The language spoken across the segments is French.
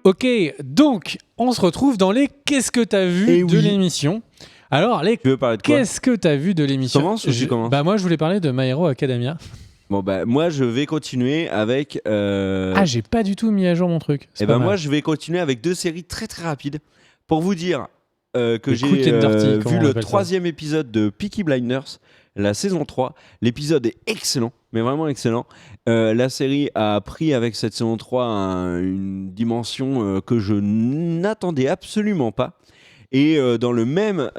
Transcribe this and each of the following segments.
Ok, donc on se retrouve dans les qu'est-ce que t'as vu de l'émission. Alors, les Tu veux parler de quoi? qu'est-ce que t'as vu de l'émission? Commence ou tu commences? Bah moi je voulais parler de My Hero Academia. Bon bah moi je vais continuer avec. Ah, j'ai pas du tout mis à jour mon truc. Et ben moi je vais continuer avec 2 séries très très rapides pour vous dire que Les j'ai quick and dirty, comment vu on le appelle ça. 3e épisode de Peaky Blinders, la saison 3. L'épisode est excellent, mais vraiment excellent. La série a pris avec cette saison 3 une dimension que je n'attendais absolument pas. Et dans le même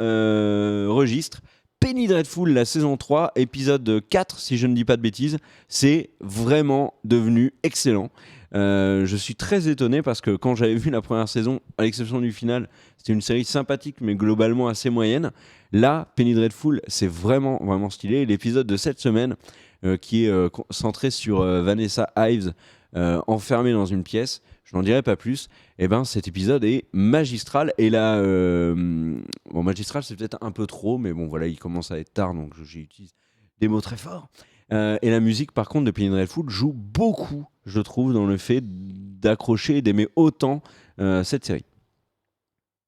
registre, Penny Dreadful, la saison 3, épisode 4, si je ne dis pas de bêtises, c'est vraiment devenu excellent. Je suis très étonné parce que quand j'avais vu la première saison, à l'exception du final, c'était une série sympathique mais globalement assez moyenne. Là, Penny Dreadful, c'est vraiment, vraiment stylé. Et l'épisode de cette semaine, qui est centré sur Vanessa Ives, enfermée dans une pièce, je n'en dirai pas plus. Et ben, cet épisode est magistral. Et là, bon, magistral, c'est peut-être un peu trop, mais bon, voilà, il commence à être tard, donc j'utilise des mots très forts. Et la musique, par contre, de Penny Dreadful joue beaucoup, je trouve, dans le fait d'accrocher et d'aimer autant cette série.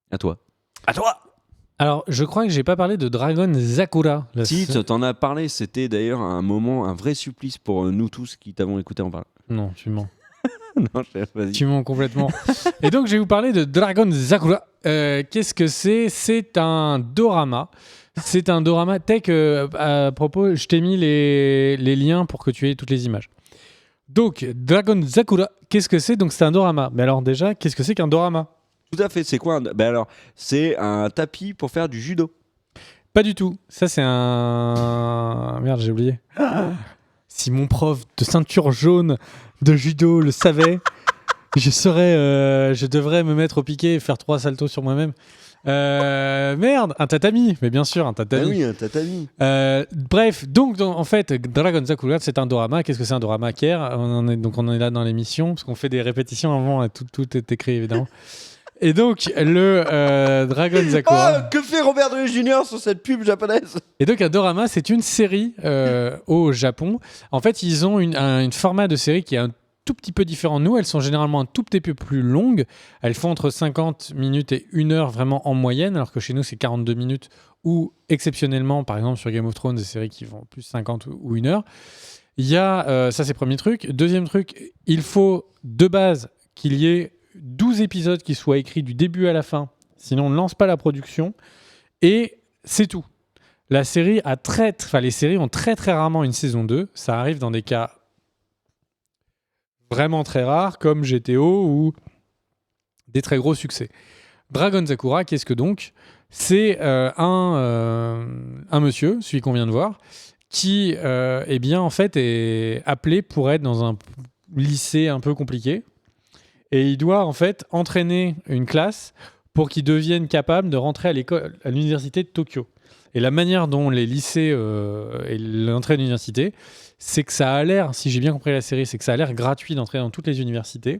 À toi. À toi. Alors, je crois que j'ai pas parlé de Dragon Sakura. Si, t'en as parlé, c'était d'ailleurs un moment, un vrai supplice pour nous tous qui t'avons écouté en parler. Non, tu mens. Non, vas-y. Tu mens complètement. Et donc, je vais vous parler de Dragon Sakura. Qu'est-ce que c'est? C'est un dorama. C'est un dorama tech. À propos, je t'ai mis les liens pour que tu aies toutes les images. Donc, Dragon Sakura, qu'est-ce que c'est? Donc, c'est un dorama. Mais alors, déjà, qu'est-ce que c'est qu'un dorama? Tout à fait, c'est quoi alors, c'est un tapis pour faire du judo. Pas du tout. Ça, c'est un... Merde, j'ai oublié. Si mon prof de ceinture jaune de judo le savait, je devrais me mettre au piqué et faire 3 saltos sur moi-même. Merde, un tatami. Mais bien sûr, un tatami. Ah oui, un tatami. Bref, donc en fait, Dragon Sakura, c'est un dorama. Qu'est-ce que c'est un dorama, Kier? On en est là dans l'émission, parce qu'on fait des répétitions avant, et tout est écrit, évidemment. Et donc, le Dragon Sakura... Oh, que fait Robert Downey Jr. sur cette pub japonaise? Et donc, un dorama, c'est une série au Japon. En fait, ils ont une format de série qui est un tout petit peu différent de nous. Elles sont généralement un tout petit peu plus longues. Elles font entre 50 minutes et 1 heure vraiment en moyenne, alors que chez nous, c'est 42 minutes ou exceptionnellement, par exemple, sur Game of Thrones, des séries qui vont plus 50 ou 1 heure. Il y a, ça c'est le premier truc. Deuxième truc, il faut de base qu'il y ait 12 épisodes qui soient écrits du début à la fin. Sinon, on ne lance pas la production. Et c'est tout. La série les séries ont très très rarement une saison 2. Ça arrive dans des cas vraiment très rares, comme GTO ou des très gros succès. Dragon Sakura, qu'est-ce que donc? C'est un monsieur, celui qu'on vient de voir, qui eh bien, en fait, est appelé pour être dans un lycée un peu compliqué. Et il doit en fait entraîner une classe pour qu'ils deviennent capables de rentrer à l'université de Tokyo. Et la manière dont les lycées et l'entrée à l'université, c'est que ça a l'air, si j'ai bien compris la série, c'est que ça a l'air gratuit d'entrer dans toutes les universités.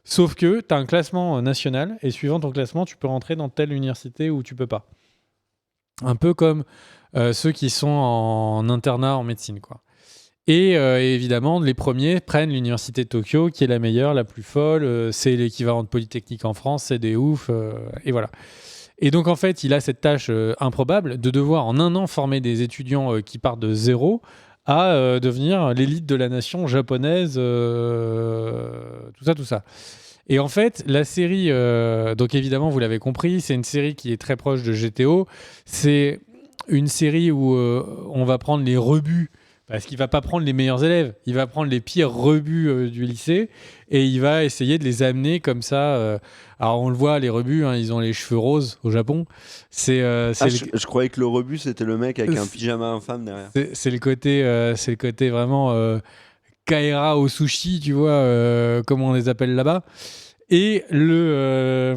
Sauf que tu as un classement national et suivant ton classement, tu peux rentrer dans telle université ou tu peux pas. Un peu comme ceux qui sont en internat en médecine, quoi. Et évidemment, les premiers prennent l'université de Tokyo, qui est la meilleure, la plus folle. C'est l'équivalent de Polytechnique en France, c'est des oufs. Et voilà. Et donc, en fait, il a cette tâche improbable de devoir, en 1 an, former des étudiants qui partent de zéro à devenir l'élite de la nation japonaise. Tout ça. Et en fait, la série, donc évidemment, vous l'avez compris, c'est une série qui est très proche de GTO. C'est une série où on va prendre les rebuts. Parce qu'il ne va pas prendre les meilleurs élèves, il va prendre les pires rebuts du lycée et il va essayer de les amener comme ça. Alors on le voit, les rebuts, hein, ils ont les cheveux roses au Japon. Je croyais que le rebut c'était le mec avec un pyjama infâme derrière. C'est le côté vraiment Kaera au sushi, tu vois, comment on les appelle là-bas. Et le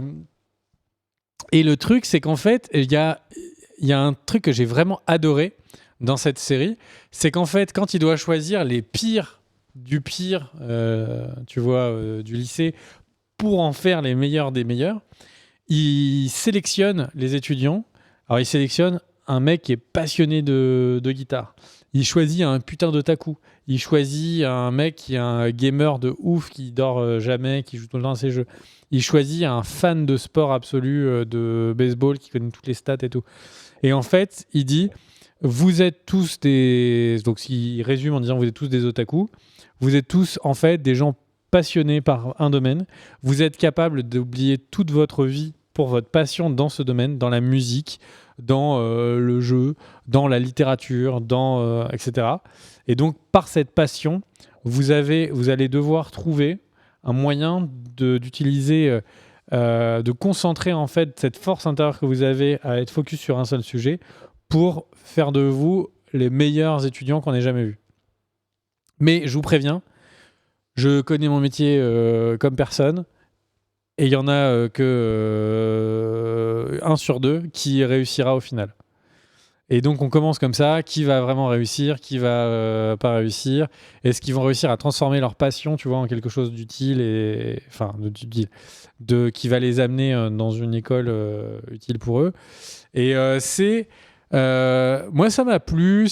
truc, c'est qu'en fait, il y a un truc que j'ai vraiment adoré dans cette série, c'est qu'en fait, quand il doit choisir les pires du pire, tu vois, du lycée, pour en faire les meilleurs des meilleurs, il sélectionne les étudiants. Alors, il sélectionne un mec qui est passionné de guitare. Il choisit un putain d'otaku. Il choisit un mec qui est un gamer de ouf, qui dort jamais, qui joue tout le temps à ses jeux. Il choisit un fan de sport absolu, de baseball, qui connaît toutes les stats et tout. Et en fait, il dit, vous êtes tous des... Donc il résume en disant, vous êtes tous des otaku. Vous êtes tous, en fait, des gens passionnés par un domaine. Vous êtes capables d'oublier toute votre vie pour votre passion dans ce domaine, dans la musique, dans le jeu, dans la littérature, etc. Et donc, par cette passion, vous allez devoir trouver un moyen d'utiliser, de concentrer en fait cette force intérieure que vous avez à être focus sur un seul sujet pour faire de vous les meilleurs étudiants qu'on ait jamais vus. Mais je vous préviens, je connais mon métier comme personne. Et il y en a que 1 sur 2 qui réussira au final. Et donc on commence comme ça, qui va vraiment réussir, qui va pas réussir, est-ce qu'ils vont réussir à transformer leur passion, tu vois, en quelque chose d'utile qui va les amener dans une école utile pour eux. Et moi ça m'a plu,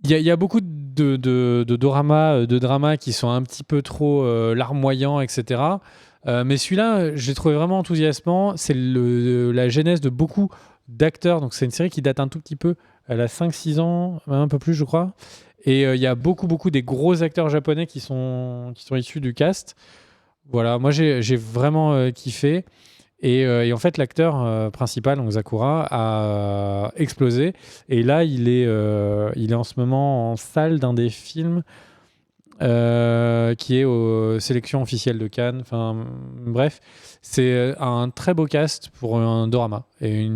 il y a beaucoup de dramas qui sont un petit peu trop larmoyants, etc. Mais celui-là, je l'ai trouvé vraiment enthousiasmant. C'est la genèse de beaucoup d'acteurs. Donc, c'est une série qui date un tout petit peu. Elle a 5-6 ans, même un peu plus, je crois. Et il y a beaucoup des gros acteurs japonais qui sont issus du cast. Voilà, moi, j'ai vraiment kiffé. Et en fait, l'acteur principal, donc Sakura, a explosé. Et là, il est en ce moment en salle d'un des films qui est aux sélections officielles de Cannes. Enfin, bref, c'est un très beau cast pour un dorama. Et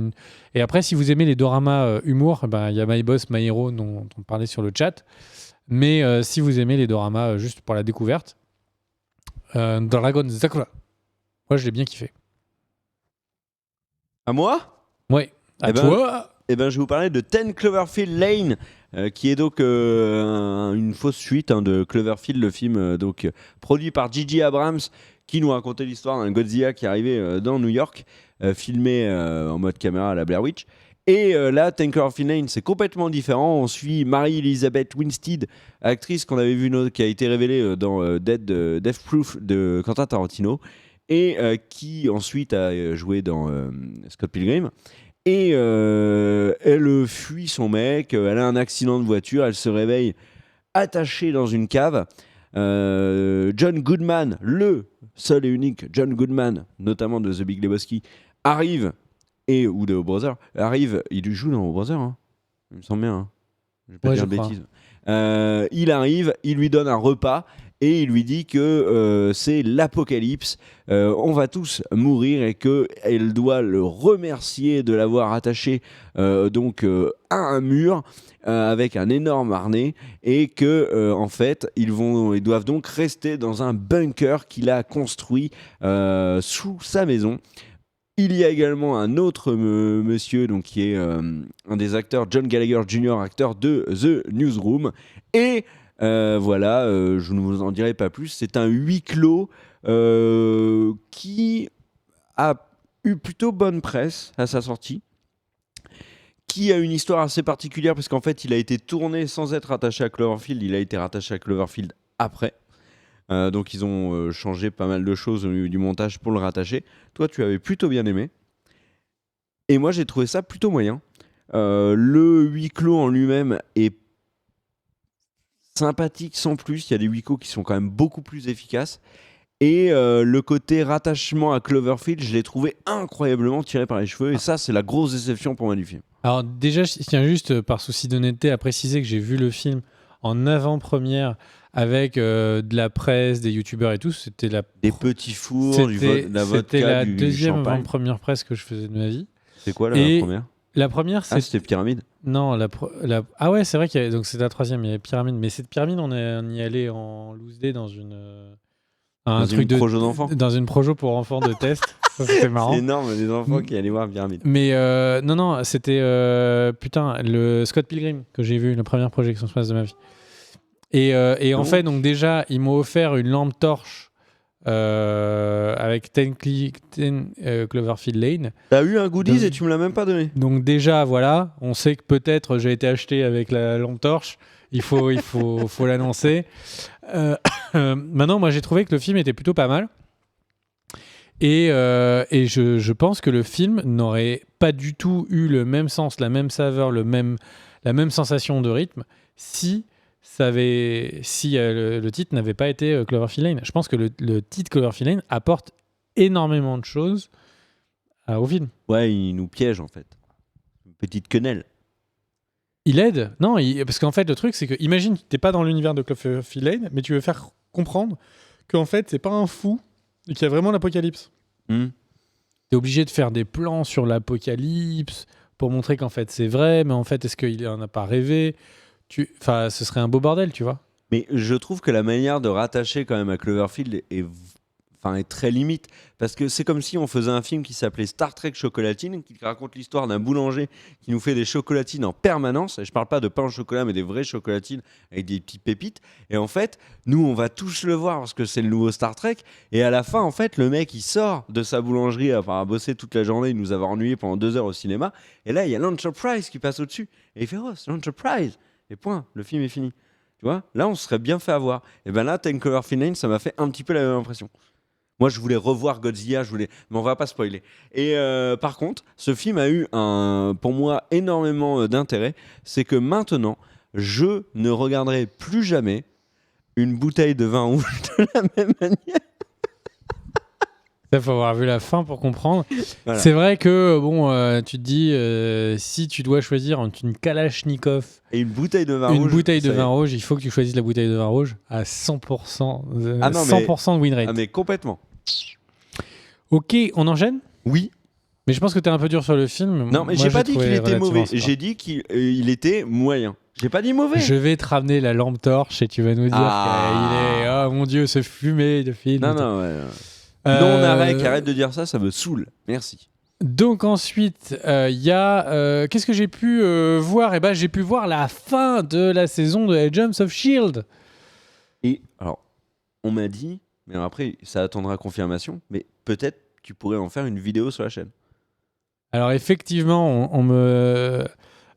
après, si vous aimez les doramas humour, il y a My Boss, My Hero dont on parlait sur le chat. Mais si vous aimez les doramas juste pour la découverte, Dragon Sakura, moi, je l'ai bien kiffé. À moi ? Ouais. À toi ? Je vais vous parler de 10 Cloverfield Lane, qui est donc une fausse suite de Cloverfield, le film produit par J.J. Abrams, qui nous racontait l'histoire d'un Godzilla qui arrivait dans New York, filmé en mode caméra à la Blair Witch. Et là, 10 Cloverfield Lane, c'est complètement différent. On suit Mary-Elizabeth Winstead, actrice qu'on avait vue, qui a été révélée dans Death Proof de Quentin Tarantino, et qui ensuite a joué dans Scott Pilgrim. Et elle fuit son mec, elle a un accident de voiture, elle se réveille attachée dans une cave. John Goodman, le seul et unique John Goodman, notamment de The Big Lebowski, arrive, ou de O Brother, il joue dans O Brother, hein, il me semble bien, hein. Je vais pas dire de bêtises. Il arrive, il lui donne un repas, et il lui dit que c'est l'apocalypse, on va tous mourir, et qu'elle doit le remercier de l'avoir attaché à un mur avec un énorme harnais, et que en fait ils doivent donc rester dans un bunker qu'il a construit sous sa maison. Il y a également un autre monsieur qui est un des acteurs, John Gallagher Jr., acteur de The Newsroom, et voilà, je ne vous en dirai pas plus. C'est un huis clos qui a eu plutôt bonne presse à sa sortie, qui a une histoire assez particulière parce qu'en fait, il a été tourné sans être attaché à Cloverfield. Il a été rattaché à Cloverfield après. Donc, ils ont changé pas mal de choses au niveau du montage pour le rattacher. Toi, tu avais plutôt bien aimé. Et moi, j'ai trouvé ça plutôt moyen. Le huis clos en lui-même est sympathique sans plus. Il y a des huis clos qui sont quand même beaucoup plus efficaces. Et le côté rattachement à Cloverfield, je l'ai trouvé incroyablement tiré par les cheveux. Et ça, c'est la grosse déception pour moi du film. Alors déjà, je tiens juste, par souci d'honnêteté, à préciser que j'ai vu le film en avant-première avec de la presse, des youtubeurs et tout. C'était des petits fours, la vodka, c'était la du deuxième champagne. avant-première presse que je faisais de ma vie. C'est quoi la première ? La première, c'était Pyramide ? Non, ah ouais, c'est vrai donc c'était la troisième, il y avait Pyramide. Mais cette Pyramide, on y allait en loose day dans une projo d'enfants. Dans une projo pour enfants de test. Ça, c'était marrant. C'est énorme, les enfants qui allaient voir Pyramide. Mais non, c'était le Scott Pilgrim que j'ai vu, la première projection space de ma vie. Et en fait, donc déjà, ils m'ont offert une lampe torche avec 10 Cloverfield Lane. T'as eu un goodies Donc- et tu me l'as même pas donné. Donc déjà, voilà, on sait que peut-être j'ai été acheté avec la lampe torche. Faut l'annoncer. Maintenant, moi, j'ai trouvé que le film était plutôt pas mal. Et je pense que le film n'aurait pas du tout eu le même sens, la même saveur, la même sensation de rythme si le titre n'avait pas été Cloverfield Lane. Je pense que le titre Cloverfield Lane apporte énormément de choses au film. Ouais, il nous piège en fait. Une petite quenelle. Il aide. Non, parce qu'en fait, le truc, c'est que, imagine, tu n'es pas dans l'univers de Cloverfield Lane, mais tu veux faire comprendre qu'en fait, c'est pas un fou et qu'il y a vraiment l'apocalypse. Hmm. Tu es obligé de faire des plans sur l'apocalypse pour montrer qu'en fait, c'est vrai, mais en fait, est-ce qu'il en a pas rêvé? Enfin, ce serait un beau bordel, tu vois. Mais je trouve que la manière de rattacher quand même à Cloverfield est très limite. Parce que c'est comme si on faisait un film qui s'appelait Star Trek Chocolatine, qui raconte l'histoire d'un boulanger qui nous fait des chocolatines en permanence. Et je parle pas de pain au chocolat, mais des vraies chocolatines avec des petites pépites. Et en fait, nous, on va tous le voir parce que c'est le nouveau Star Trek. Et à la fin, en fait, le mec, il sort de sa boulangerie après avoir bossé toute la journée, il nous avait ennuyé pendant 2 heures au cinéma. Et là, il y a l'Enterprise qui passe au-dessus. Et il fait « Oh, c'est l'Enterprise !» Et point, le film est fini. Tu vois, là, on se serait bien fait avoir. Et ben là, 10 Cloverfield Lane, ça m'a fait un petit peu la même impression. Moi, je voulais revoir Godzilla, mais on va pas spoiler. Et par contre, ce film a eu pour moi énormément d'intérêt. C'est que maintenant, je ne regarderai plus jamais une bouteille de vin rouge de la même manière. Il faut avoir vu la fin pour comprendre. Voilà. C'est vrai que, bon, tu te dis, si tu dois choisir entre une Kalachnikov Et une bouteille de vin et une rouge. bouteille de ça y est. vin rouge, il faut que tu choisisses la bouteille de vin rouge à 100%, Ah non, mais- 100% de win rate. Ah, mais complètement. Ok, on enchaîne. Oui. Mais je pense que t'es un peu dur sur le film. Non, mais Moi, j'ai pas dit trouvé qu'il était relativement mauvais. sympa. J'ai dit qu'il était moyen. J'ai pas dit mauvais. Je vais te ramener la lampe torche et tu vas nous dire qu'il est... Oh mon Dieu, ce fumé de film. Non, non, ouais. Euh, Non, Narek, arrête de dire ça, ça me saoule. Merci. Donc ensuite, il y a... qu'est-ce que j'ai pu voir? Eh ben, j'ai pu voir la fin de la saison de Agents of S.H.I.E.L.D. Et alors, on m'a dit, mais alors après, ça attendra confirmation, mais peut-être tu pourrais en faire une vidéo sur la chaîne. Alors effectivement, on me...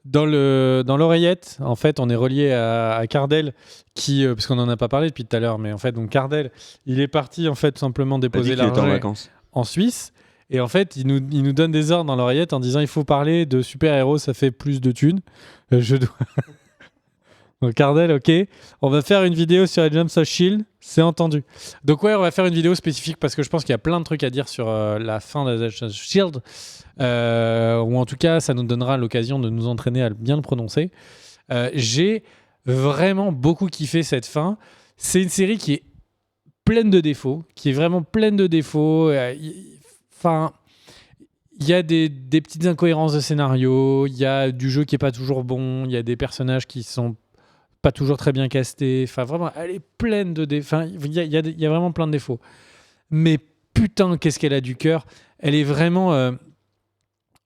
Dans l'oreillette, en fait, on est relié à Cardel, qui, parce qu'on en a pas parlé depuis tout à l'heure, mais en fait, donc Cardel, il est parti en fait simplement T'as dit déposer qu'il était en l'argent vacances. en Suisse, et en fait, il nous donne des ordres dans l'oreillette en disant il faut parler de super-héros, ça fait plus de thunes. Je dois... Donc Cardel, ok, on va faire une vidéo sur Agents of S.H.I.E.L.D., c'est entendu. Donc ouais, on va faire une vidéo spécifique parce que je pense qu'il y a plein de trucs à dire sur la fin de Agents of S.H.I.E.L.D., ou en tout cas, ça nous donnera l'occasion de nous entraîner à bien le prononcer. J'ai vraiment beaucoup kiffé cette fin. C'est une série qui est pleine de défauts, qui est vraiment pleine de défauts. Enfin, il y a des petites incohérences de scénario, il y a du jeu qui est pas toujours bon, il y a des personnages qui sont pas toujours très bien castés. Enfin, vraiment, elle est pleine de défauts. Enfin, il y a vraiment plein de défauts. Mais putain, qu'est-ce qu'elle a du cœur. Elle est vraiment...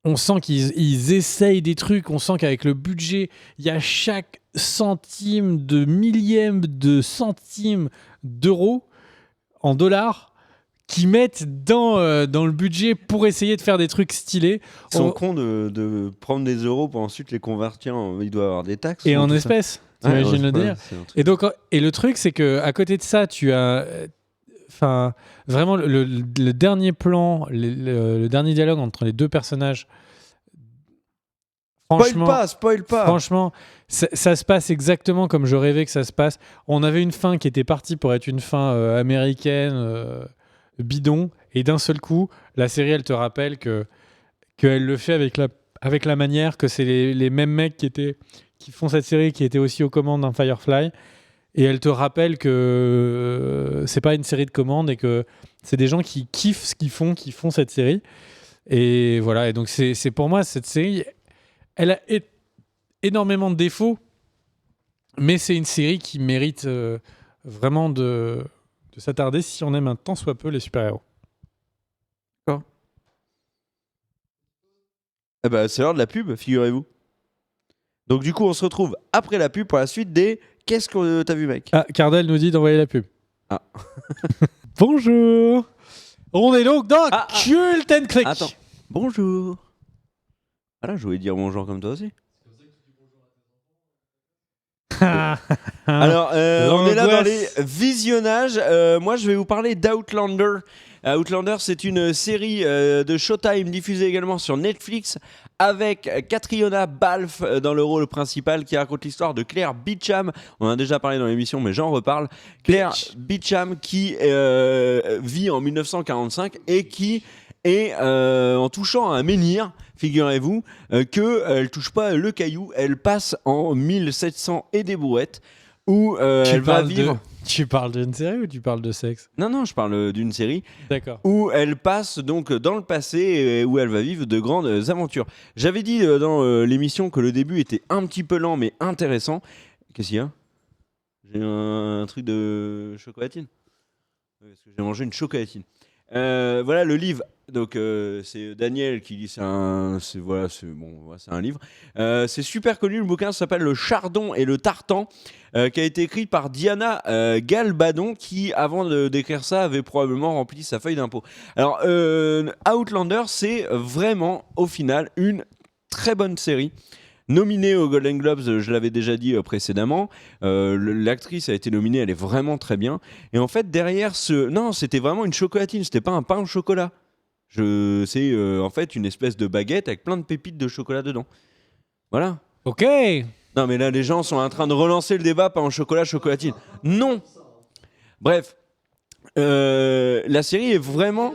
on sent qu'ils essayent des trucs, on sent qu'avec le budget, il y a chaque centime de millième de centime d'euros en dollars qu'ils mettent dans le budget pour essayer de faire des trucs stylés. Ils sont cons de prendre des euros pour ensuite les convertir il doit avoir des taxes. Et en tout ça. espèces, t'imagines le dire. C'est un truc. Et le truc, c'est que à côté de ça, tu as... Enfin, vraiment, le dernier plan, le dernier dialogue entre les deux personnages... Spoil pas. Franchement, ça se passe exactement comme je rêvais que ça se passe. On avait une fin qui était partie pour être une fin américaine, bidon, et d'un seul coup, la série, elle te rappelle qu'elle le fait avec la manière, que c'est les mêmes mecs qui font cette série, qui étaient aussi aux commandes dans Firefly, et elle te rappelle que c'est pas une série de commandes et que c'est des gens qui kiffent ce qu'ils font, qui font cette série. Et voilà, et donc c'est pour moi, cette série... Elle a énormément de défauts, mais c'est une série qui mérite vraiment de s'attarder si on aime un tant soit peu les super-héros. Eh ben, c'est l'heure de la pub, figurez-vous. Donc du coup, on se retrouve après la pub pour la suite des Qu'est-ce que t'as vu, mec? Ah, Cardel nous dit d'envoyer la pub. Ah. Bonjour. On est donc dans Cult and Click. Attends. Bonjour. Voilà, je voulais dire bonjour comme toi aussi. Alors, on est là dans les visionnages. Moi, je vais vous parler d'Outlander. Outlander, c'est une série de Showtime diffusée également sur Netflix avec Catriona Balfe dans le rôle principal qui raconte l'histoire de Claire Beecham. On en a déjà parlé dans l'émission, mais j'en reparle. Claire Beecham qui vit en 1945 et qui est, en touchant à un menhir, figurez-vous, qu'elle touche pas le caillou, elle passe en 1700 et des brouettes où elle va vivre... Tu parles d'une série ou tu parles de sexe ? Non, je parle d'une série. D'accord. Où elle passe donc dans le passé et où elle va vivre de grandes aventures. J'avais dit dans l'émission que le début était un petit peu lent mais intéressant. Qu'est-ce qu'il y a ? J'ai un truc de chocolatine. Parce que j'ai mangé une chocolatine. Voilà le livre. Donc c'est Daniel qui lit, c'est un livre. C'est super connu, le bouquin s'appelle Le Chardon et le Tartan, qui a été écrit par Diana Galbadon, qui avant d'écrire ça avait probablement rempli sa feuille d'impôt. Alors Outlander, c'est vraiment au final une très bonne série. Nominée aux Golden Globes, je l'avais déjà dit précédemment. L'actrice a été nominée, elle est vraiment très bien. Et en fait, derrière non, c'était vraiment une chocolatine, c'était pas un pain au chocolat. C'est en fait une espèce de baguette avec plein de pépites de chocolat dedans. Voilà. Ok. Non, mais là, les gens sont en train de relancer le débat pain au chocolat, chocolatine. Non. Bref, la série est vraiment...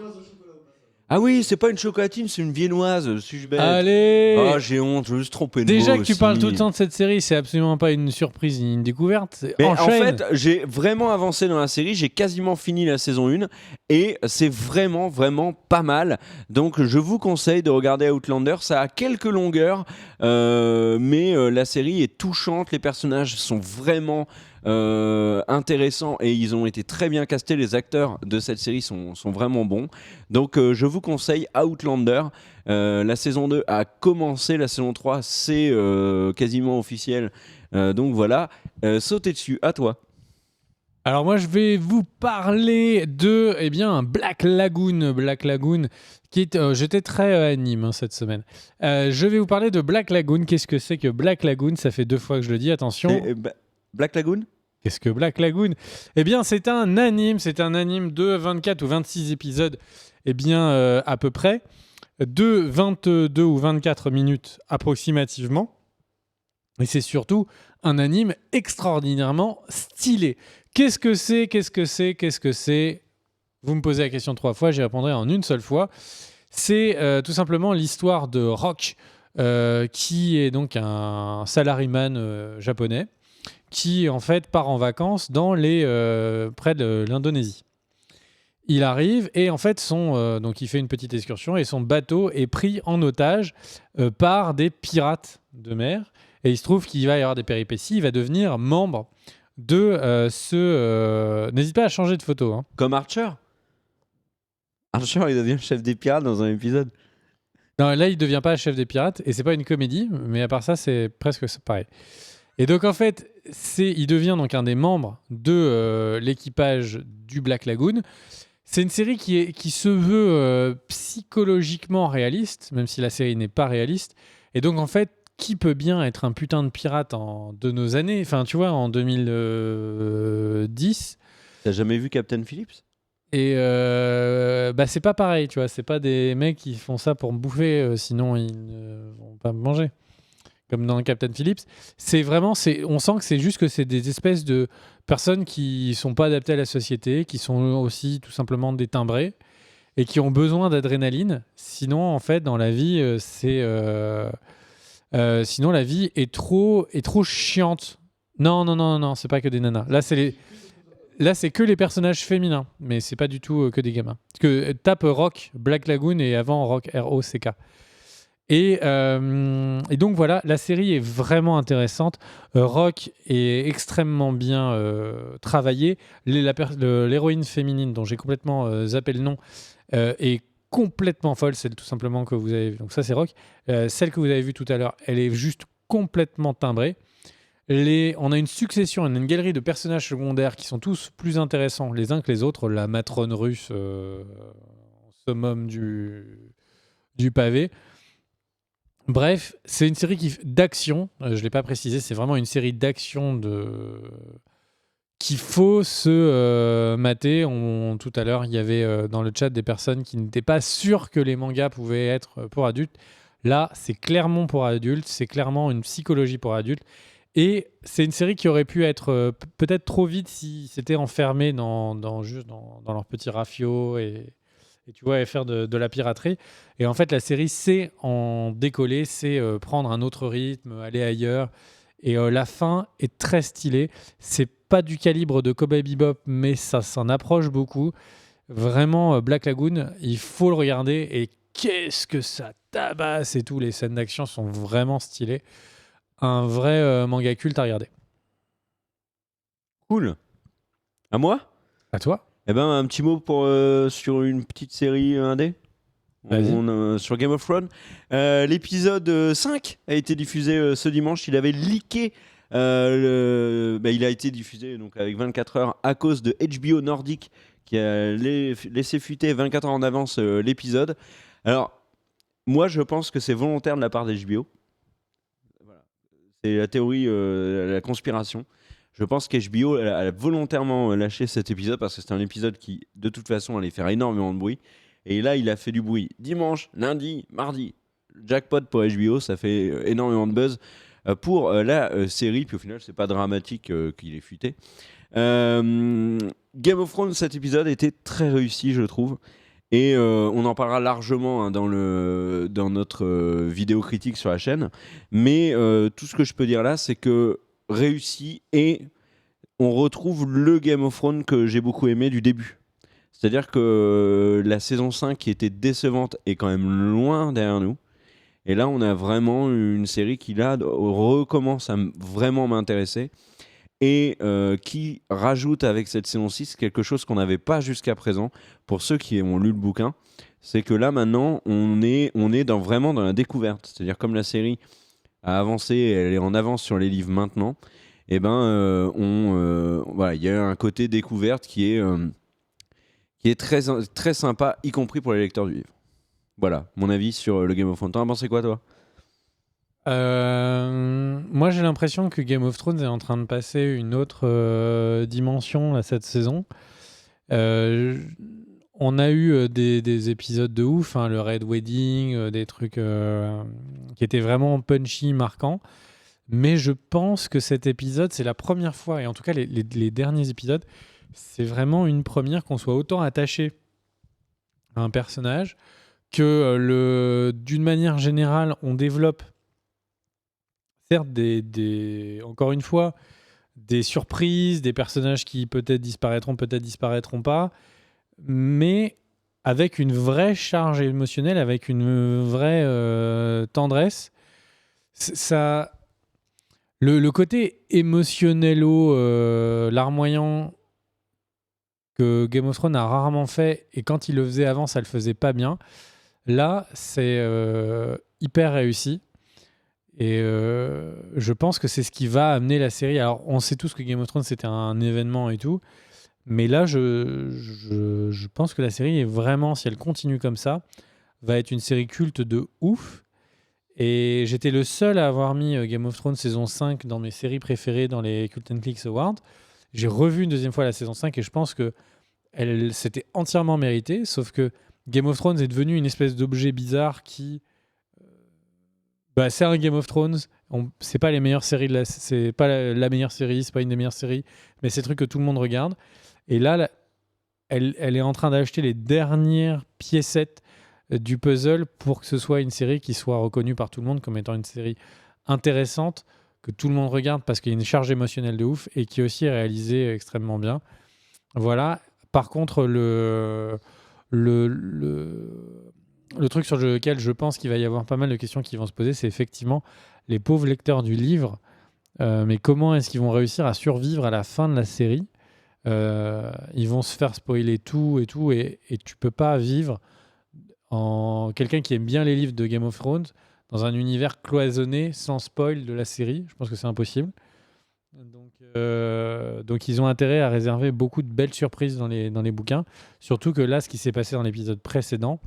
Ah oui, c'est pas une chocolatine, c'est une viennoise, suis-je bête. Allez. Ah, j'ai honte, je me suis trompé de Déjà mot que tu aussi. parles tout le temps de cette série, c'est absolument pas une surprise ni une découverte. Mais Enchaîne. en fait, j'ai vraiment avancé dans la série, j'ai quasiment fini la saison 1 et c'est vraiment, vraiment pas mal. Donc je vous conseille de regarder Outlander, ça a quelques longueurs, mais la série est touchante, les personnages sont vraiment... intéressants et ils ont été très bien castés. Les acteurs de cette série sont vraiment bons, donc je vous conseille Outlander. La saison 2 a commencé, la saison 3 c'est quasiment officiel, donc voilà, sautez dessus, à toi. Alors moi je vais vous parler de Black Lagoon. Black Lagoon qui est, j'étais très anime cette semaine. Je vais vous parler de Black Lagoon. Qu'est-ce que c'est que Black Lagoon ? Ça fait 2 fois que je le dis, attention. Black Lagoon ? Qu'est-ce que Black Lagoon ? Eh bien, c'est un anime de 24 ou 26 épisodes, à peu près, de 22 ou 24 minutes approximativement. Et c'est surtout un anime extraordinairement stylé. Qu'est-ce que c'est ? Vous me posez la question 3 fois, j'y répondrai en une seule fois. C'est tout simplement l'histoire de Rock, qui est donc un salaryman japonais, qui en fait part en vacances près de l'Indonésie. Il arrive et en fait donc il fait une petite excursion et son bateau est pris en otage par des pirates de mer et il se trouve qu'il va y avoir des péripéties. Il va devenir membre de n'hésite pas à changer de photo. Hein. Comme Archer, il devient chef des pirates dans un épisode. Non, là il devient pas chef des pirates et c'est pas une comédie, mais à part ça c'est presque pareil. Et donc en fait, il devient donc un des membres de l'équipage du Black Lagoon. C'est une série qui se veut psychologiquement réaliste, même si la série n'est pas réaliste. Et donc en fait, qui peut bien être un putain de pirate de nos années ? Enfin, tu vois, en 2010. T'as jamais vu Captain Phillips ? Et c'est pas pareil, tu vois. C'est pas des mecs qui font ça pour me bouffer, sinon ils ne vont pas me manger. Comme dans Captain Phillips, on sent que c'est des espèces de personnes qui sont pas adaptées à la société, qui sont aussi tout simplement des timbrés et qui ont besoin d'adrénaline. Sinon, en fait, dans la vie, sinon la vie est trop chiante. Non, c'est pas que des nanas. Là, c'est que les personnages féminins, mais c'est pas du tout que des gamins. Parce que tape Rock, Black Lagoon et avant Rock, R-O-C-K. Et donc voilà, la série est vraiment intéressante. Rock est extrêmement bien travaillée. L'héroïne féminine, dont j'ai complètement zappé le nom, est complètement folle. Celle tout simplement que vous avez vue. Donc ça, c'est Rock. Celle que vous avez vue tout à l'heure, elle est juste complètement timbrée. On a une succession, une galerie de personnages secondaires qui sont tous plus intéressants les uns que les autres. La matrone russe... summum du pavé. Bref, c'est une série d'action. Je ne l'ai pas précisé, c'est vraiment une série d'action qu'il faut se mater. Tout à l'heure, il y avait dans le chat des personnes qui n'étaient pas sûres que les mangas pouvaient être pour adultes. Là, c'est clairement pour adultes, c'est clairement une psychologie pour adultes. Et c'est une série qui aurait pu être peut-être trop vite si c'était enfermé juste dans leur petit rafio et tu vois, et faire de la piraterie. Et en fait, la série sait en décoller, c'est prendre un autre rythme, aller ailleurs. Et la fin est très stylée. C'est pas du calibre de Cowboy Bebop, mais ça s'en approche beaucoup. Vraiment, Black Lagoon, il faut le regarder. Et qu'est-ce que ça tabasse et tout. Les scènes d'action sont vraiment stylées. Un vrai manga culte à regarder. Cool. À moi ? À toi ? Eh ben, un petit mot sur une petite série indé. Sur Game of Thrones. L'épisode 5 a été diffusé ce dimanche. Il avait leaké. Il a été diffusé donc, avec 24 heures à cause de HBO Nordic qui a laissé fuiter 24 heures en avance l'épisode. Alors, moi, je pense que c'est volontaire de la part d'HBO. Voilà. C'est la théorie, la conspiration. Je pense qu'HBO a volontairement lâché cet épisode parce que c'était un épisode qui, de toute façon, allait faire énormément de bruit. Et là, il a fait du bruit dimanche, lundi, mardi. Jackpot pour HBO, ça fait énormément de buzz pour la série. Puis au final, c'est pas dramatique qu'il ait fuité. Game of Thrones, cet épisode était très réussi, je trouve. Et on en parlera largement dans notre vidéo critique sur la chaîne. Mais tout ce que je peux dire là, c'est que réussi et on retrouve le Game of Thrones que j'ai beaucoup aimé du début. C'est-à-dire que la saison 5 qui était décevante est quand même loin derrière nous. Et là, on a vraiment une série qui là recommence à vraiment m'intéresser et qui rajoute avec cette saison 6 quelque chose qu'on n'avait pas jusqu'à présent. Pour ceux qui ont lu le bouquin, c'est que là maintenant, on est vraiment dans la découverte. C'est-à-dire comme la série a avancé, elle est en avance sur les livres maintenant, et voilà, il y a un côté découverte qui est très, très sympa, y compris pour les lecteurs du livre. Voilà, mon avis sur le Game of Thrones. T'en as pensé quoi, toi ? Moi, j'ai l'impression que Game of Thrones est en train de passer une autre dimension à cette saison. On a eu des épisodes de ouf, hein, le Red Wedding, des trucs qui étaient vraiment punchy, marquants. Mais je pense que cet épisode, c'est la première fois, et en tout cas les derniers épisodes, c'est vraiment une première qu'on soit autant attaché à un personnage que d'une manière générale, on développe certes encore une fois, des surprises, des personnages qui peut-être disparaîtront pas, mais avec une vraie charge émotionnelle, avec une vraie tendresse. Ça, le côté émotionnello, larmoyant que Game of Thrones a rarement fait, et quand il le faisait avant, ça le faisait pas bien. Là, c'est hyper réussi. Et je pense que c'est ce qui va amener la série. Alors, on sait tous que Game of Thrones, c'était un événement et tout. Mais là, je pense que la série est vraiment, si elle continue comme ça, va être une série culte de ouf. Et j'étais le seul à avoir mis Game of Thrones saison 5 dans mes séries préférées dans les Cult and Clicks Awards. J'ai revu une deuxième fois la saison 5 et je pense que c'était entièrement mérité. Sauf que Game of Thrones est devenu une espèce d'objet bizarre qui... c'est un Game of Thrones. C'est pas les meilleures séries c'est pas la meilleure série, c'est pas une des meilleures séries, mais c'est le truc que tout le monde regarde. Et là, elle est en train d'acheter les dernières piécettes du puzzle pour que ce soit une série qui soit reconnue par tout le monde comme étant une série intéressante, que tout le monde regarde parce qu'il y a une charge émotionnelle de ouf et qui aussi est réalisée extrêmement bien. Voilà. Par contre, le truc sur lequel je pense qu'il va y avoir pas mal de questions qui vont se poser, c'est effectivement les pauvres lecteurs du livre. Mais comment est-ce qu'ils vont réussir à survivre à la fin de la série ? Ils vont se faire spoiler tout et tout, et tu peux pas vivre en quelqu'un qui aime bien les livres de Game of Thrones dans un univers cloisonné sans spoil de la série. Je pense que c'est impossible. Donc Donc ils ont intérêt à réserver beaucoup de belles surprises dans les bouquins. Surtout que là, ce qui s'est passé dans l'épisode précédent,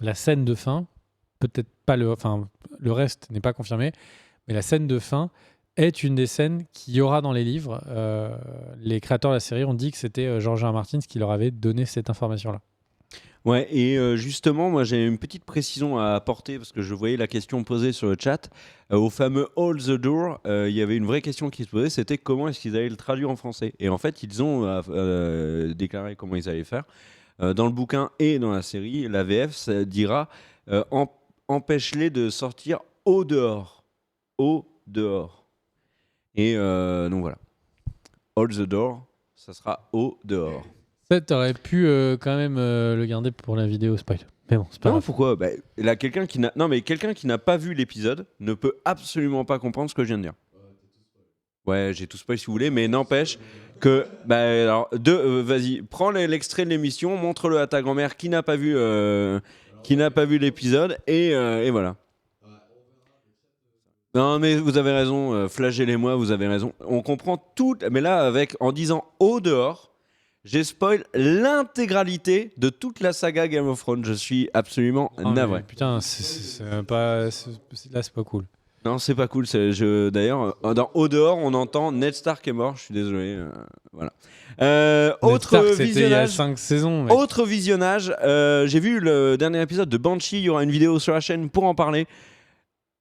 la scène de fin, peut-être pas le reste n'est pas confirmé, mais la scène de fin est une des scènes qu'il y aura dans les livres. Les créateurs de la série ont dit que c'était George R. R. Martin qui leur avait donné cette information-là. Ouais, et justement, moi j'ai une petite précision à apporter parce que je voyais la question posée sur le chat. Au fameux Hold the Door, il y avait une vraie question qui se posait, c'était comment est-ce qu'ils allaient le traduire en français. Et en fait, ils ont déclaré comment ils allaient faire. Dans le bouquin et dans la série, la VF ça dira empêche-les de sortir au dehors. Au dehors. Et donc voilà. Hold the Door, ça sera au dehors. Ça, t'aurais pu quand même le garder pour la vidéo spoil. Mais bon, c'est pas Non, grave. pourquoi là, quelqu'un qui n'a pas vu l'épisode ne peut absolument pas comprendre ce que je viens de dire. Ouais, j'ai tout spoil si vous voulez, mais n'empêche que... vas-y, prends l'extrait de l'émission, montre-le à ta grand-mère qui n'a pas vu l'épisode, et voilà. Non, mais vous avez raison, flagellez-moi, vous avez raison. On comprend tout, mais là, en disant « au dehors », j'ai spoil l'intégralité de toute la saga Game of Thrones. Je suis absolument navré. Putain, là, c'est pas cool. Non, c'est pas cool. D'ailleurs, dans Au dehors, on entend Ned Stark est mort. Je suis désolé. Voilà. Autre visionnage. Il y a 5 saisons. Mec. Autre visionnage. J'ai vu le dernier épisode de Banshee. Il y aura une vidéo sur la chaîne pour en parler.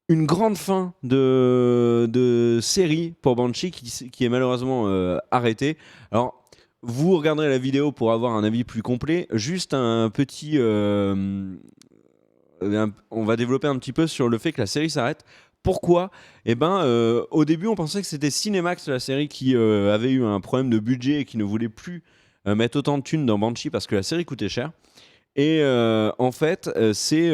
Une grande fin de série pour Banshee qui est malheureusement arrêtée. Alors. Vous regarderez la vidéo pour avoir un avis plus complet. Juste un petit... on va développer un petit peu sur le fait que la série s'arrête. Pourquoi ? Au début, on pensait que c'était Cinemax, la série, qui avait eu un problème de budget et qui ne voulait plus mettre autant de thunes dans Banshee parce que la série coûtait cher. Et en fait, c'est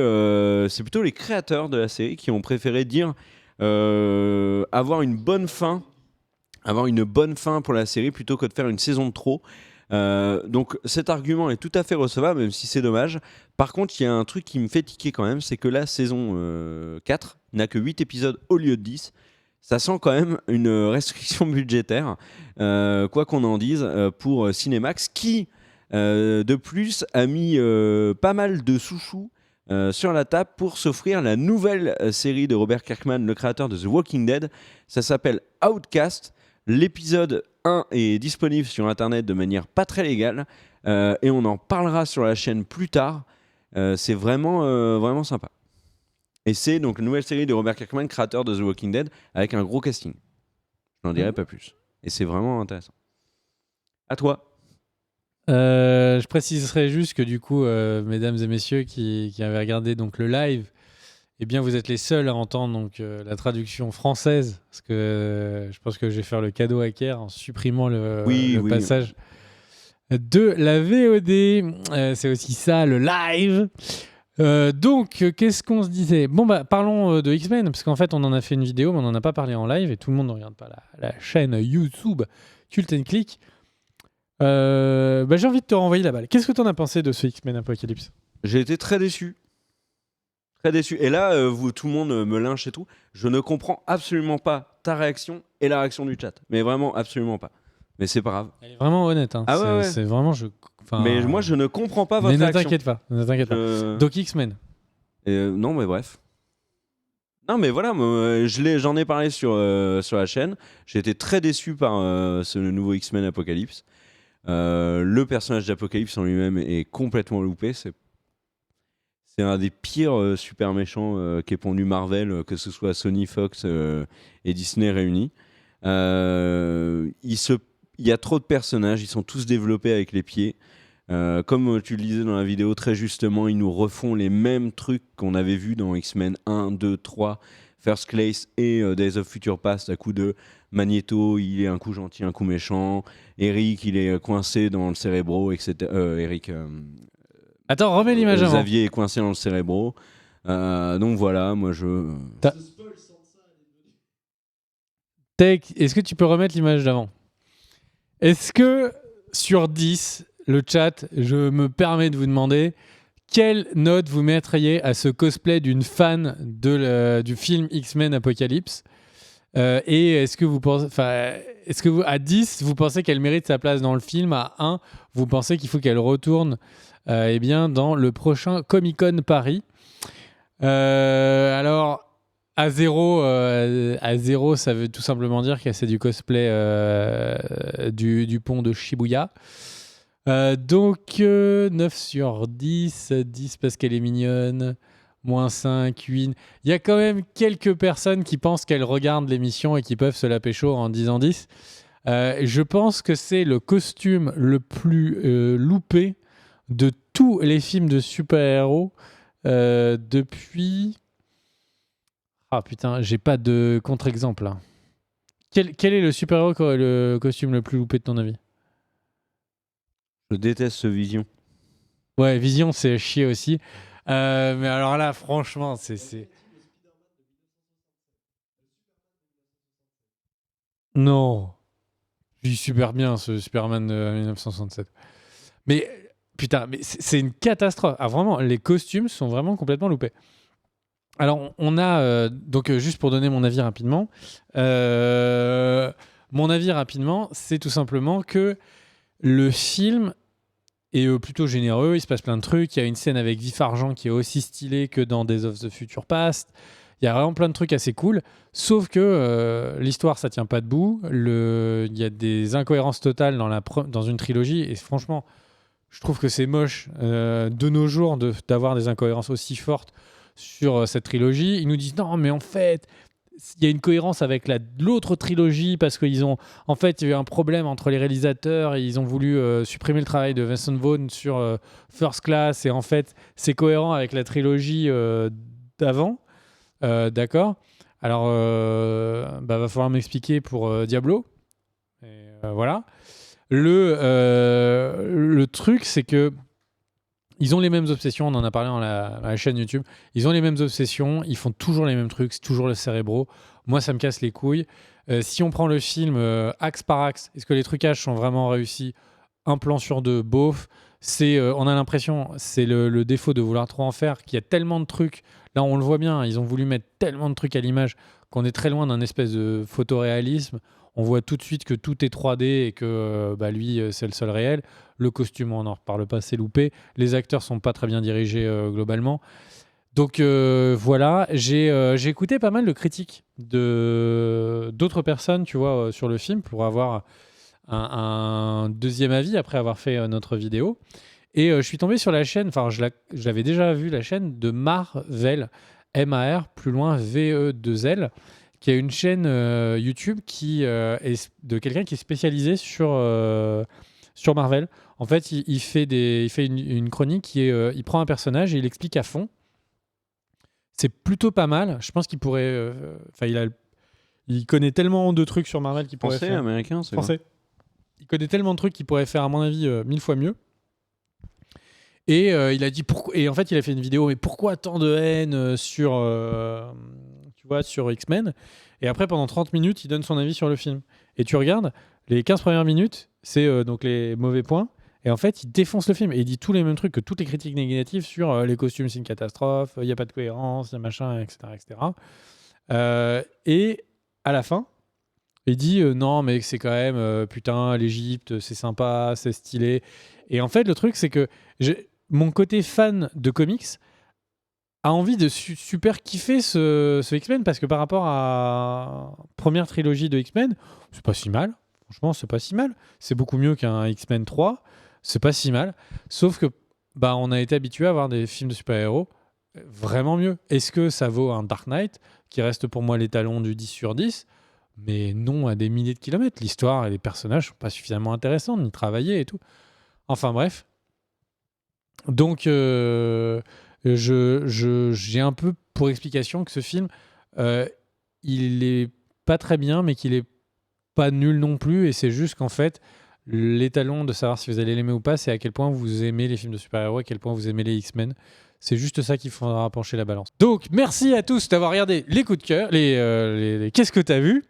plutôt les créateurs de la série qui ont préféré dire avoir une bonne fin pour la série plutôt que de faire une saison de trop. Donc cet argument est tout à fait recevable, même si c'est dommage. Par contre, il y a un truc qui me fait tiquer quand même, c'est que la saison 4 n'a que 8 épisodes au lieu de 10. Ça sent quand même une restriction budgétaire, quoi qu'on en dise, pour Cinemax, qui, de plus, a mis pas mal de sous-choux sur la table pour s'offrir la nouvelle série de Robert Kirkman, le créateur de The Walking Dead. Ça s'appelle Outcast. L'épisode 1 est disponible sur Internet de manière pas très légale et on en parlera sur la chaîne plus tard. C'est vraiment sympa. Et c'est donc la nouvelle série de Robert Kirkman, créateur de The Walking Dead, avec un gros casting. Je n'en dirai pas plus. Et c'est vraiment intéressant. À toi. Je préciserai juste que du coup, mesdames et messieurs qui avaient regardé donc, le live, eh bien, vous êtes les seuls à entendre donc, la traduction française, parce que je pense que je vais faire le cadeau à Kerr en supprimant le passage de la VOD. C'est aussi ça, le live. Donc, qu'est-ce qu'on se disait ? Bon, parlons de X-Men, parce qu'en fait, on en a fait une vidéo, mais on n'en a pas parlé en live, et tout le monde ne regarde pas la chaîne YouTube Cult & Click. J'ai envie de te renvoyer la balle. Qu'est-ce que tu en as pensé de ce X-Men Apocalypse ? J'ai été très déçu. Très déçu. Et là, tout le monde me lynche et tout. Je ne comprends absolument pas ta réaction et la réaction du chat. Mais vraiment, absolument pas. Mais c'est pas grave. Elle est vraiment honnête. Hein. Ah ouais. C'est vraiment... Mais moi, je ne comprends pas votre réaction. Ne t'inquiète pas. Donc X-Men. Non, mais bref. Non, mais voilà, j'en ai parlé sur la chaîne. J'ai été très déçu par ce nouveau X-Men Apocalypse. Le personnage d'Apocalypse en lui-même est complètement loupé. C'est un des pires super méchants qu'ait pondu Marvel, que ce soit Sony, Fox et Disney réunis. Il y a trop de personnages, ils sont tous développés avec les pieds. Comme tu le disais dans la vidéo, très justement, ils nous refont les mêmes trucs qu'on avait vus dans X-Men 1, 2, 3, First Class et Days of Future Past, à coup de Magneto, il est un coup gentil, un coup méchant. Eric, il est coincé dans le cérébro, etc. Attends, remets l'image avant. Xavier est coincé dans le cérébro. Donc voilà, moi je... Est-ce que tu peux remettre l'image d'avant ? Est-ce que sur 10, le chat, je me permets de vous demander quelle note vous mettriez à ce cosplay d'une fan du film X-Men Apocalypse ? Et est-ce que vous pensez... est-ce que à 10, vous pensez qu'elle mérite sa place dans le film? À 1, vous pensez qu'il faut qu'elle retourne eh bien, dans le prochain Comic-Con Paris? Alors, à 0, ça veut tout simplement dire que c'est du cosplay du pont de Shibuya. Donc, 9 sur 10, 10 parce qu'elle est mignonne, moins 5, 8. Il y a quand même quelques personnes qui pensent qu'elles regardent l'émission et qui peuvent se la pécho en disant 10. Je pense que c'est le costume le plus loupé de tous les films de super-héros depuis... Ah putain, j'ai pas de contre-exemple là. Quel est le super-héros qui aurait le costume le plus loupé de ton avis? Je déteste ce Vision. Ouais, Vision, c'est chier aussi. Mais alors là, franchement, c'est... Non. Il est super bien, ce Superman de 1967. Mais putain, mais c'est une catastrophe. Ah, vraiment, les costumes sont vraiment complètement loupés. Alors, on a... donc, juste pour donner mon avis rapidement. Mon avis rapidement, c'est tout simplement que le film est plutôt généreux. Il se passe plein de trucs. Il y a une scène avec Vif Argent qui est aussi stylée que dans Days of the Future Past. Il y a vraiment plein de trucs assez cool. Sauf que l'histoire, ça tient pas debout. Il y a des incohérences totales dans une trilogie. Et franchement, je trouve que c'est moche de nos jours d'avoir des incohérences aussi fortes sur cette trilogie. Ils nous disent non, mais en fait, il y a une cohérence avec l'autre trilogie parce qu'ils ont, en fait, il y a eu un problème entre les réalisateurs et ils ont voulu supprimer le travail de Vincent Vaughn sur First Class et en fait, c'est cohérent avec la trilogie d'avant. D'accord. Alors, va falloir m'expliquer pour Diablo. Et, voilà. Le truc, c'est que ils ont les mêmes obsessions, on en a parlé dans la chaîne YouTube. Ils ont les mêmes obsessions, ils font toujours les mêmes trucs, c'est toujours le cérébro. Moi, ça me casse les couilles. Si on prend le film axe par axe, est-ce que les trucages sont vraiment réussis? Un plan sur deux, beauf. On a l'impression, c'est le défaut de vouloir trop en faire, qu'il y a tellement de trucs. Là, on le voit bien, ils ont voulu mettre tellement de trucs à l'image qu'on est très loin d'un espèce de photoréalisme. On voit tout de suite que tout est 3D et que lui, c'est le seul réel. Le costume, on n'en reparle pas, c'est loupé. Les acteurs sont pas très bien dirigés globalement. Donc voilà, j'ai écouté pas mal de critiques d'autres personnes, tu vois, sur le film pour avoir un deuxième avis après avoir fait notre vidéo. Et je suis tombé sur la chaîne, enfin je l'avais déjà vu, la chaîne de Marvel, M-A-R, plus loin V-E-2-L, qui a une chaîne YouTube qui est de quelqu'un qui est spécialisé sur Marvel. En fait, il fait une chronique qui est, il prend un personnage et il explique à fond. C'est plutôt pas mal. Je pense qu'il pourrait, il connaît tellement de trucs sur Marvel qu'il pourrait faire. Américain, c'est Français. Il connaît tellement de trucs qu'il pourrait faire, à mon avis, 1000 fois mieux. Et il a dit pourquoi. Et en fait, il a fait une vidéo. Mais pourquoi tant de haine sur, tu vois, sur X-Men? Et après, pendant 30 minutes, il donne son avis sur le film. Et tu regardes, les 15 premières minutes, c'est donc les mauvais points. Et en fait, il défonce le film. Et il dit tous les mêmes trucs que toutes les critiques négatives sur les costumes, c'est une catastrophe, il n'y a pas de cohérence, il y a machin, etc. etc. Et à la fin, il dit non, mais c'est quand même, putain, l'Égypte, c'est sympa, c'est stylé. Et en fait, le truc, c'est que mon côté fan de comics a envie de super kiffer ce X-Men parce que par rapport à la première trilogie de X-Men, c'est pas si mal. Franchement, c'est pas si mal. C'est beaucoup mieux qu'un X-Men 3. C'est pas si mal. Sauf que on a été habitué à voir des films de super-héros vraiment mieux. Est-ce que ça vaut un Dark Knight qui reste pour moi l'étalon du 10 sur 10? Mais non, à des milliers de kilomètres. L'histoire et les personnages sont pas suffisamment intéressants, ni travaillés et tout. Enfin bref. Donc, j'ai un peu pour explication que ce film, il est pas très bien, mais qu'il est pas nul non plus. Et c'est juste qu'en fait, l'étalon de savoir si vous allez l'aimer ou pas, c'est à quel point vous aimez les films de super-héros, à quel point vous aimez les X-Men. C'est juste ça qui faudra pencher la balance. Donc, merci à tous d'avoir regardé les coups de cœur, les qu'est-ce que t'as vu.